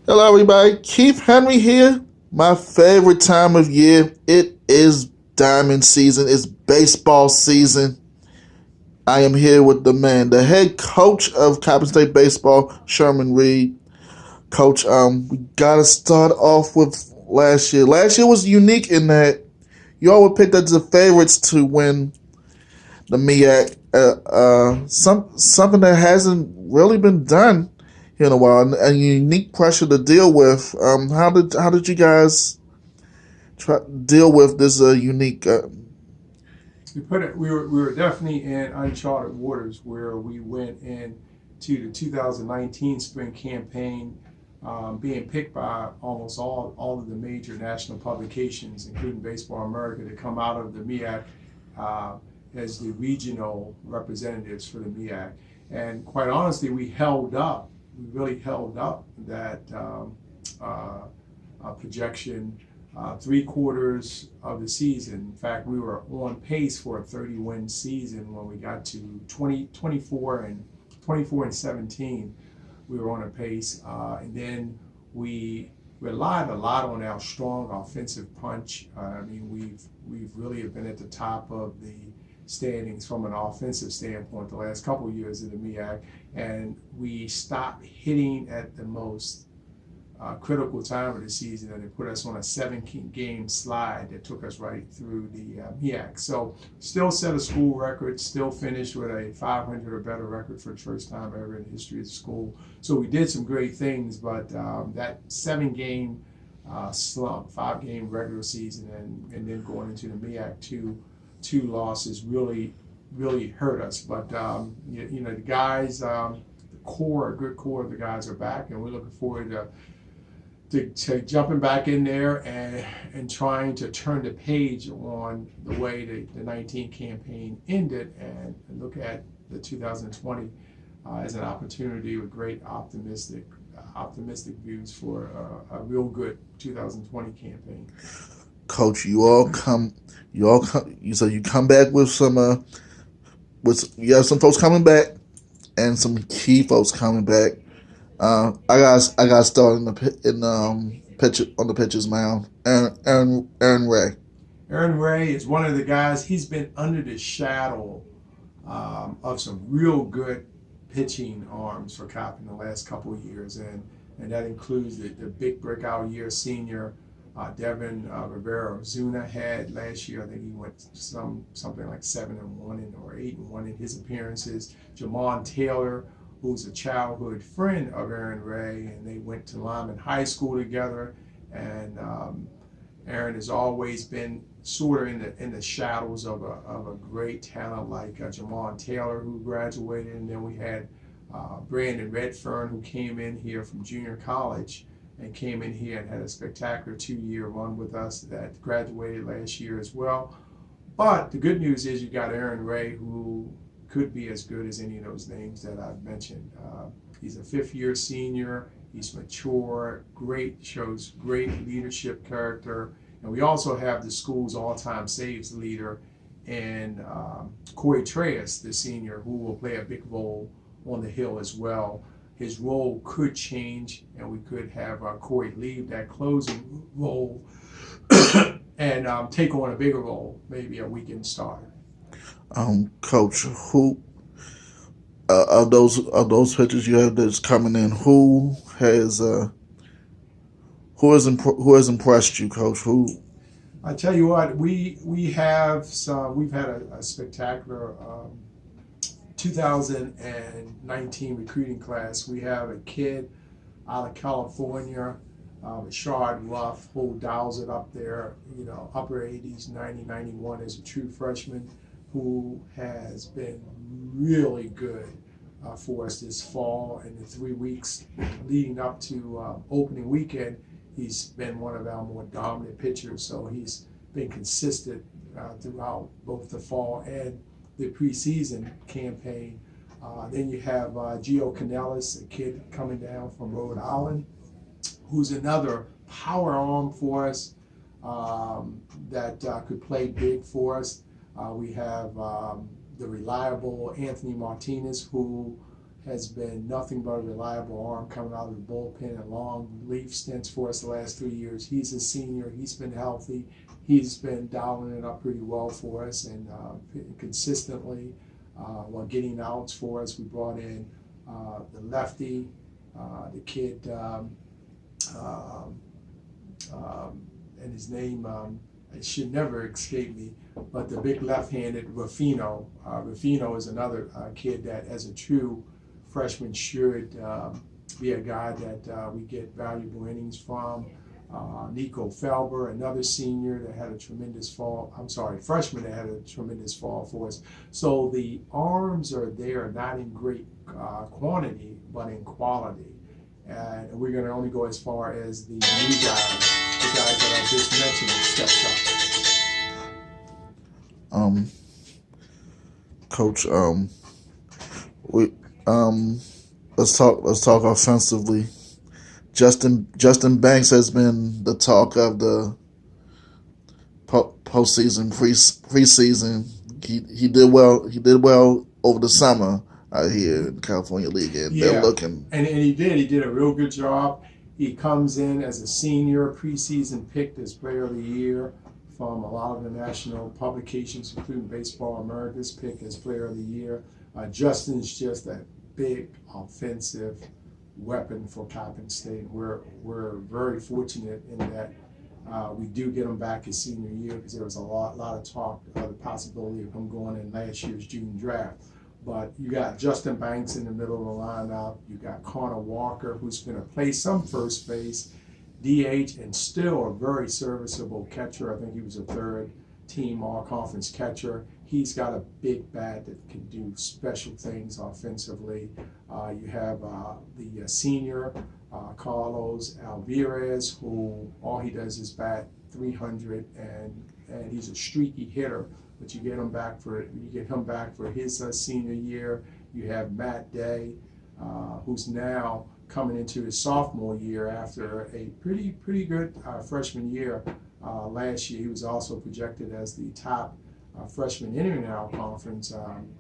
Hello, everybody. Keith Henry here. My favorite time of year. It is diamond season. It's baseball season. I am here with the man, the head coach of Coppin State Baseball, Sherman Reed. Coach, we gotta start off with last year. Last year was unique in that you all were picked as the favorites to win the MEAC. Something that hasn't really been done here in a while, and a unique pressure to deal with. How did you guys try deal with this unique? We were definitely in uncharted waters where we went in to the 2019 spring campaign, being picked by almost all of the major national publications, including Baseball America, to come out of the MEAC uh, as the regional representatives for the MEAC. And quite honestly, we held up. We really held up that uh, projection 3 quarters of the season. In fact, we were on pace for a 30-win season when we got to 24 and 17. We were on a pace, and then we relied a lot on our strong offensive punch. I mean, we've really been at the top of the standings from an offensive standpoint the last couple of years in the MEAC, and we stopped hitting at the most critical time of the season, and it put us on a 7-game slide that took us right through the MEAC. So still set a school record, still finished with a 500 or better record for the first time ever in the history of the school. So we did some great things, but that 7-game slump, 5-game regular season, and then going into the MEAC two losses really hurt us. But the guys, the core, a good core of the guys are back, and we're looking forward to jumping back in there and trying to turn the page on the way the 19 campaign ended and look at the 2020 as an opportunity with great optimistic views for a real good 2020 campaign. Coach, so you come back with some you have some folks coming back and some key folks coming back. I got started in pitch on the pitcher's mound. Aaron Ray. Aaron Ray is one of the guys. He's been under the shadow of some real good pitching arms for Coppin the last couple of years, and that includes the big breakout year senior Devin Rivera Zuna had last year. I think he went something like 7-1 or 8-1 in his appearances. Jamon Taylor, who's a childhood friend of Aaron Ray, and they went to Lyman High School together. And Aaron has always been sort of in the shadows of a great talent like Jamon Taylor, who graduated, and then we had Brandon Redfern, who came in here from junior college and came in here and had a spectacular 2-year run with us that graduated last year as well. But the good news is you got Aaron Ray, who could be as good as any of those names that I've mentioned. He's a 5th-year senior. He's mature, shows great leadership character. And we also have the school's all-time saves leader in Corey Treyas, the senior, who will play a big role on the Hill as well. His role could change, and we could have Corey leave that closing role and take on a bigger role, maybe a weekend starter. Coach, who of those pitchers you have that's coming in, who has impressed you, Coach? Who? I tell you what, we've had a spectacular 2019 recruiting class. We have a kid out of California, Rashard Ruff, who dials it up there, upper 80s, 90, 91 as a true freshman, who has been really good for us this fall. In the 3 weeks leading up to opening weekend, he's been one of our more dominant pitchers. So he's been consistent throughout both the fall and the preseason campaign. Then you have Gio Canellis, a kid coming down from Rhode Island, who's another power arm for us that could play big for us. We have the reliable Anthony Martinez, who has been nothing but a reliable arm coming out of the bullpen and long relief stints for us the last 3 years. He's a senior. He's been healthy. He's been dialing it up pretty well for us and consistently while getting outs for us. We brought in the lefty, the kid, and his name it should never escape me, but the big left-handed Ruffino. Ruffino is another kid that, as a true freshman, should be a guy that we get valuable innings from. Nico Felber, another senior that had a tremendous fall. I'm sorry, freshman that had a tremendous fall for us. So the arms are there, not in great quantity, but in quality. And we're going to only go as far as the new guys, the guys that I just mentioned, that steps Um, Coach, we let's talk offensively. Justin Banks has been the talk of the postseason, preseason. He did well. He did well over the summer out here in the California League, and Yeah, they're looking. and he did. He did a real good job. He comes in as a senior, preseason picked as Player of the Year from a lot of the national publications, including Baseball America's pick as Player of the Year. Justin's just a big offensive weapon for Coppin State. We're very fortunate in that we do get him back his senior year because there was a lot of talk of the possibility of him going in last year's June draft. But you got Justin Banks in the middle of the lineup. You got Connor Walker, who's going to play some first base, DH, and still a very serviceable catcher. I think he was a third-team all-conference catcher. He's got a big bat that can do special things offensively. You have the senior, Carlos Alvarez, who all he does is bat 300, and he's a streaky hitter. But you get him back for his senior year. You have Matt Day, who's now coming into his sophomore year after a pretty good freshman year. Last year, he was also projected as the top freshman entering our conference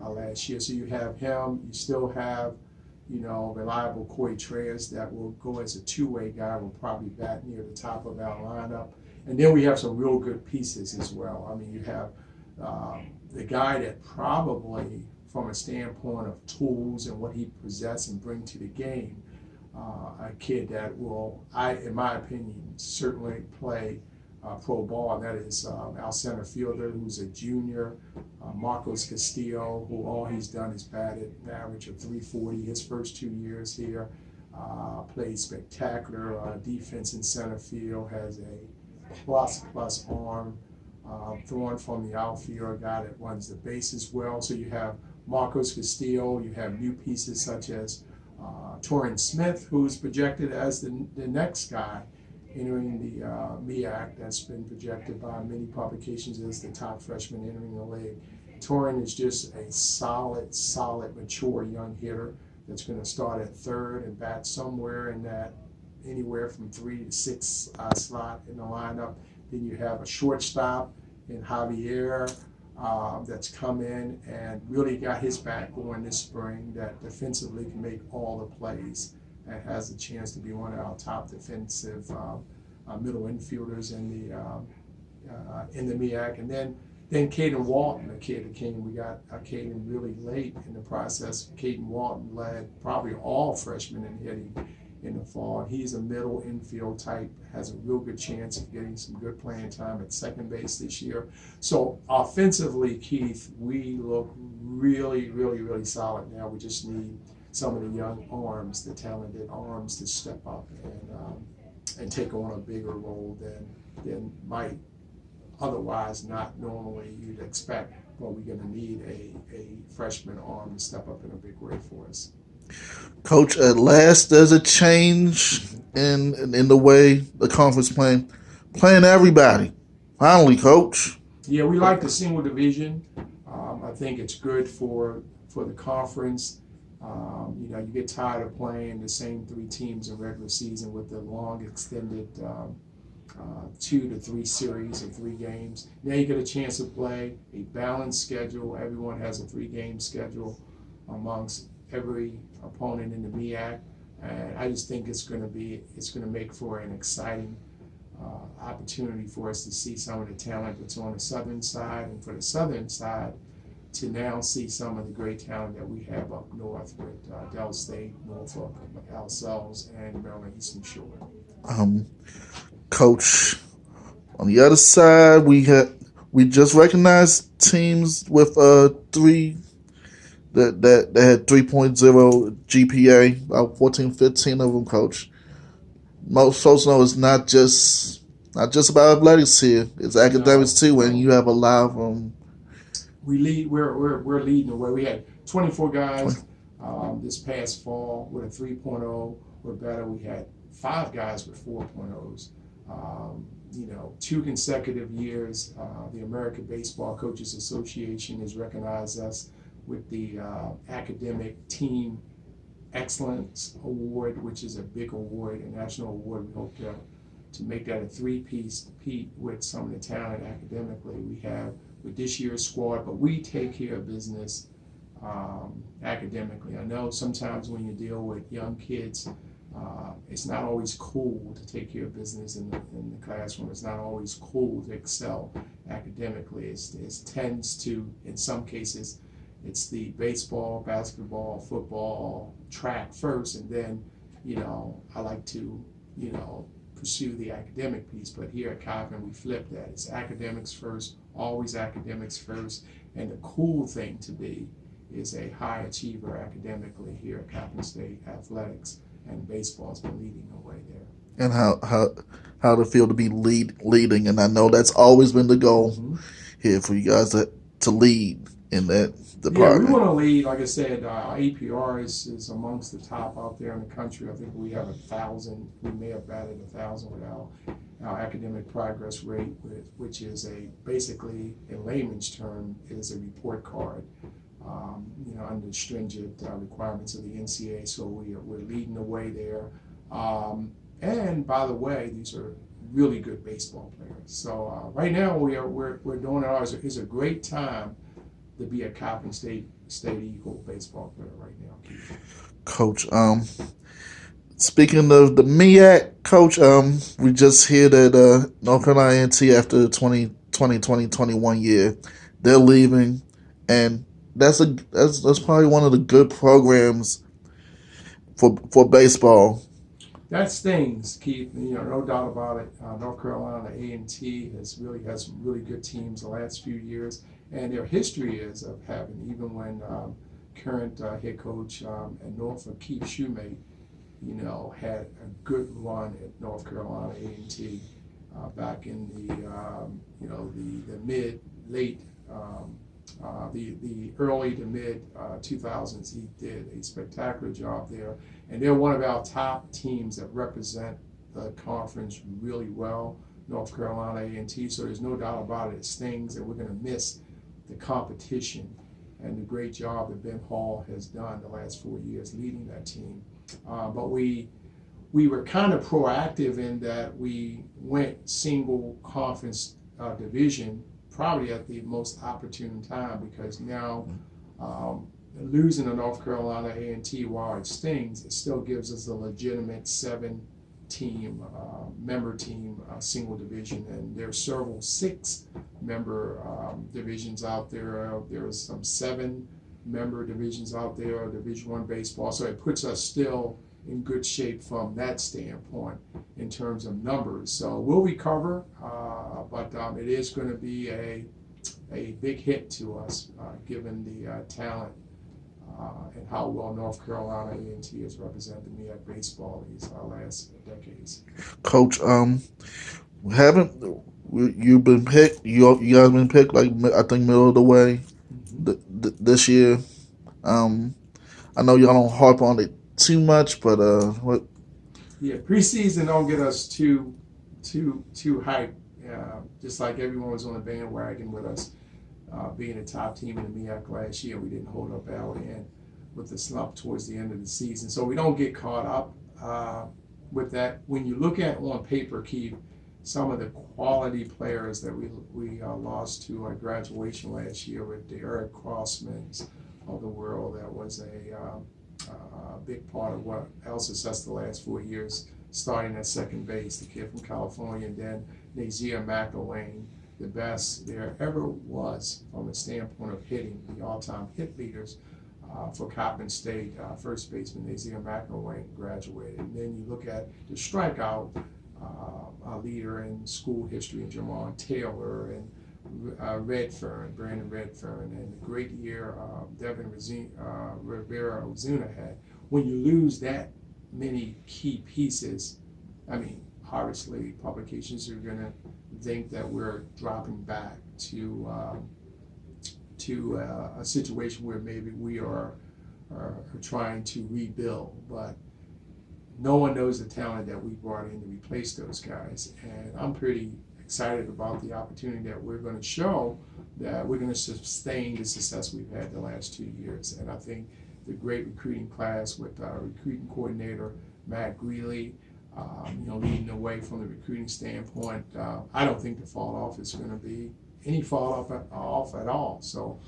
last year. So you have him. You still have, reliable Corey Treyas that will go as a two-way guy. Will probably bat near the top of our lineup. And then we have some real good pieces as well. I mean, you have the guy that probably, from a standpoint of tools and what he possesses and bring to the game, a kid that will, in my opinion, certainly play pro ball, and that is our center fielder, who's a junior, Marcos Castillo, who all he's done is batted an average of 340 his first 2 years here. Played spectacular defense in center field, has a plus arm. Throwing from the outfield, a guy that runs the bases well. So you have Marcos Castillo, you have new pieces such as Torrin Smith, who's projected as the next guy entering the MEAC. That's been projected by many publications as the top freshman entering the league. Torrin is just a solid, mature young hitter that's going to start at third and bat somewhere in that anywhere from 3 to 6 slot in the lineup. Then you have a shortstop in Javier that's come in and really got his back going this spring, that defensively can make all the plays and has a chance to be one of our top defensive middle infielders in the MEAC. And then Caden Walton, a kid that came. We got Caden really late in the process. Caden Walton led probably all freshmen in hitting in the fall. He's a middle infield type, has a real good chance of getting some good playing time at second base this year. So offensively, Keith, we look really solid now. We just need some of the young arms, the talented arms, to step up and take on a bigger role than might otherwise not normally you'd expect. But we're going to need a freshman arm to step up in a big way for us. Coach, at last there's a change in the way the conference playing everybody. Finally, Coach. Yeah, we like the single division. I think it's good for the conference. You get tired of playing the same 3 teams in regular season with the long extended 2 to 3 series of 3 games. Now you get a chance to play a balanced schedule. Everyone has a 3-game schedule amongst every opponent in the MEAC, and I just think it's going to make for an exciting opportunity for us to see some of the talent that's on the southern side, and for the southern side to now see some of the great talent that we have up north with Del State, Norfolk, ourselves, and Maryland Eastern Shore. Um, Coach, on the other side, we just recognized teams with three that had 3.0 GPA, about 14, 15 of them, Coach. Most folks know it's not just about athletics here. It's academics too, and you have a lot of them. We're leading the way. We had 24 guys 20. this past fall with a 3.0 or better. We had 5 guys with 4.0s. 2 consecutive years. The American Baseball Coaches Association has recognized us with the Academic Team Excellence Award, which is a big award, a national award. We hope to make that a 3-piece compete with some of the talent academically we have with this year's squad, but we take care of business academically. I know sometimes when you deal with young kids, it's not always cool to take care of business in the classroom. It's not always cool to excel academically. It tends to, in some cases, it's the baseball, basketball, football, track first, and then, I like to, pursue the academic piece. But here at Coppin, we flip that. It's academics first, always academics first. And the cool thing to be is a high achiever academically here at Coppin State Athletics, and baseball's been leading the way there. And how to feel to be leading, and I know that's always been the goal here for you guys to lead in that department. Yeah, we want to lead. Like I said, APR is amongst the top out there in the country. I think we have 1,000. We may have batted 1,000 with our academic progress rate, which is basically, in layman's term, is a report card. Under stringent requirements of the NCAA. So we're leading the way there. And by the way, these are really good baseball players. So right now we're doing ours. It's a great time to be a Coppin State Eagle baseball player right now, Keith. Coach, speaking of the MEAC, Coach, we just hear that North Carolina A&T after the 2020-2021 year, they're leaving, and that's probably one of the good programs for baseball. That stings, Keith. No doubt about it. North Carolina A&T has some really good teams the last few years, and their history is of having, even when current head coach at Norfolk, Keith Shoemate, had a good run at North Carolina A&T back in the early to mid 2000s. He did a spectacular job there, and they're one of our top teams that represent the conference really well, North Carolina A&T. So there's no doubt about it. It stings, and we're going to miss the competition and the great job that Ben Hall has done the last 4 years leading that team. But we were kind of proactive in that we went single conference division probably at the most opportune time, because now losing to North Carolina A&T, while it stings, it still gives us a legitimate 7-team member team single division, and there's several 6-member divisions out there. There's some 7-member divisions out there, Division I baseball, so it puts us still in good shape from that standpoint in terms of numbers. So we'll recover, but it is going to be a big hit to us given the talent and how well North Carolina A&T has represented me at baseball these last decades. Coach, you've been picked? You guys been picked like I think middle of the way this year. I know y'all don't harp on it too much, but what? Yeah, preseason don't get us too hyped. Just like everyone was on the bandwagon with us being a top team in the MEAC last year, we didn't hold up our end with the slump towards the end of the season. So we don't get caught up with that. When you look at on paper, Keith, some of the quality players that we lost to at graduation last year with the Eric Crossmans of the world, that was a big part of what our success the last 4 years, starting at second base, the kid from California, and then Nazir McElwain, the best there ever was from a standpoint of hitting, the all-time hit leaders for Coppin State. First baseman Nazir McElwain graduated. And then you look at the strikeout leader in school history, Jamon Taylor, and Brandon Redfern, and the great year Devin Rivera Ozuna had. When you lose that many key pieces, I mean, obviously publications are going to think that we're dropping back to a situation where maybe we are trying to rebuild, but no one knows the talent that we brought in to replace those guys, and I'm pretty excited about the opportunity that we're going to show that we're going to sustain the success we've had the last 2 years. And I think the great recruiting class with our recruiting coordinator Matt Greeley, leading the way from the recruiting standpoint. I don't think the fall off is going to be any fall off at all. So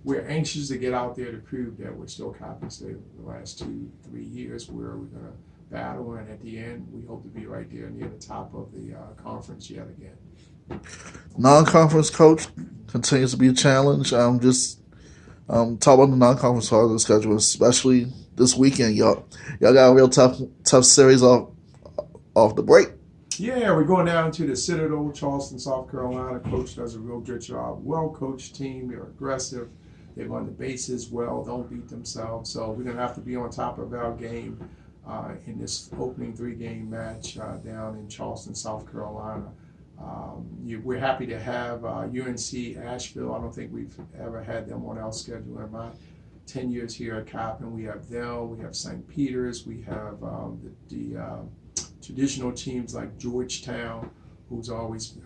we're anxious to get out there to prove that we're still Coppin State the last 2-3 years, where we're going to battle, and at the end we hope to be right there near the top of the conference yet again. Non-conference coach continues to be a challenge. Just talk about the non-conference part of the schedule, especially this weekend. Y'all got a real tough series off the break. Yeah, we're going down to the Citadel, Charleston, South Carolina. Coach does a real good job. Well-coached team. They're aggressive. They run the bases well. Don't beat themselves. So we're going to have to be on top of our game in this opening 3-game match down in Charleston, South Carolina. We're happy to have UNC Asheville. I don't think we've ever had them on our schedule in my 10 years here at Coppin. We have them. We have St. Peter's. We have the traditional teams like Georgetown, who's always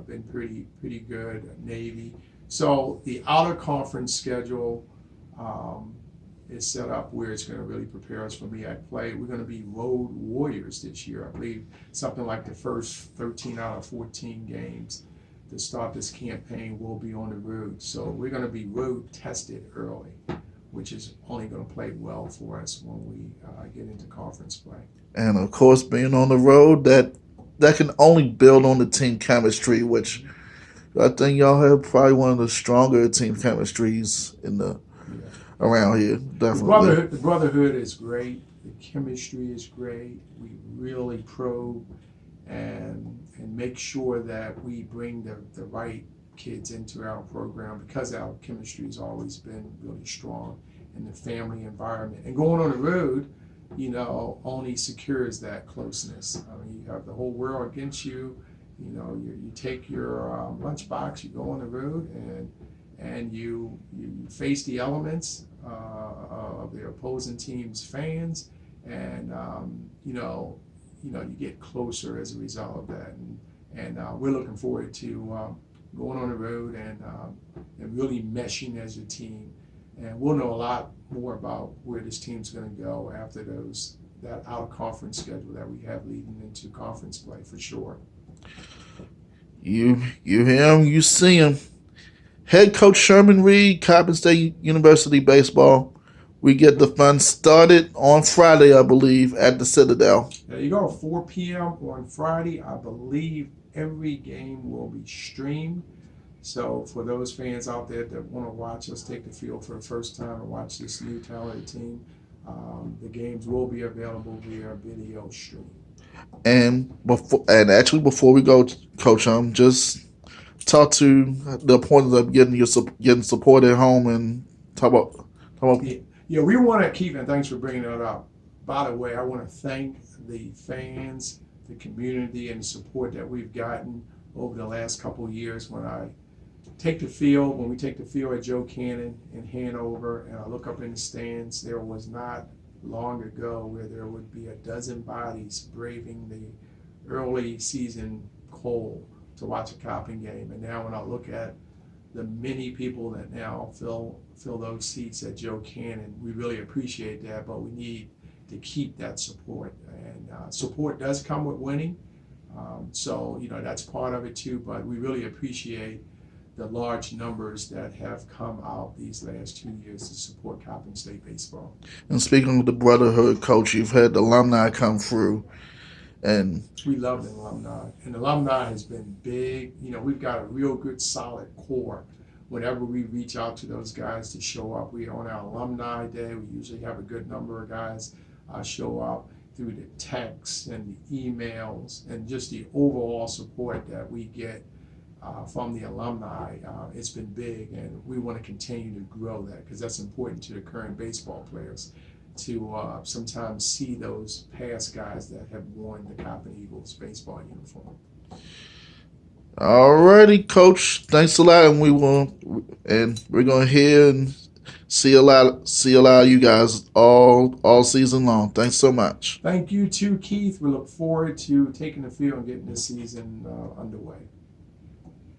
been pretty good. Navy. So the outer conference schedule is set up where it's going to really prepare us for MEAC play. We're going to be road warriors this year. I believe something like the first 13 out of 14 games to start this campaign will be on the road. So we're going to be road tested early, which is only going to play well for us when we get into conference play. And of course, being on the road, that can only build on the team chemistry, which I think y'all have probably one of the stronger team chemistries around here. Definitely. The brotherhood is great. The chemistry is great. We really probe and make sure that we bring the right kids into our program, because our chemistry has always been really strong in the family environment. And going on the road, only secures that closeness. I mean, you have the whole world against you. You take your lunchbox, you go on the road, and you face the elements of the opposing team's fans, and you get closer as a result of that. And we're looking forward to going on the road and really meshing as a team. And we'll know a lot more about where this team's going to go after that out-of-conference schedule that we have leading into conference play, for sure. You hear him, you see him. Head coach Sherman Reed, Coppin State University baseball. We get the fun started on Friday, I believe, at the Citadel. There you go, 4 p.m. on Friday. I believe every game will be streamed. So for those fans out there that want to watch us take the field for the first time and watch this new talented team, the games will be available via video stream. And before we go, Coach, just talk to the importance of getting support at home, and talk about. Yeah, we want to keep, and thanks for bringing that up. By the way, I want to thank the fans, the community, and the support that we've gotten over the last couple of years. When we take the field at Joe Cannon in Hanover, and I look up in the stands, there was not long ago where there would be a dozen bodies braving the early season cold to watch a Coppin game. And now when I look at the many people that now fill those seats at Joe Cannon, we really appreciate that, but we need to keep that support. And support does come with winning. So that's part of it too, but we really appreciate the large numbers that have come out these last 2 years to support Coppin State baseball. And speaking of the brotherhood, Coach, you've had the alumni come through, and we love the alumni. And alumni has been big. We've got a real good, solid core. Whenever we reach out to those guys to show up, we on our alumni day, we usually have a good number of guys show up through the texts and the emails and just the overall support that we get from the alumni. It's been big, and we want to continue to grow that because that's important to the current baseball players to sometimes see those past guys that have worn the Coppin Eagles baseball uniform. Alrighty, Coach. Thanks a lot, and we're gonna hear and see a lot of you guys all season long. Thanks so much. Thank you too, Keith. We look forward to taking the field and getting this season underway.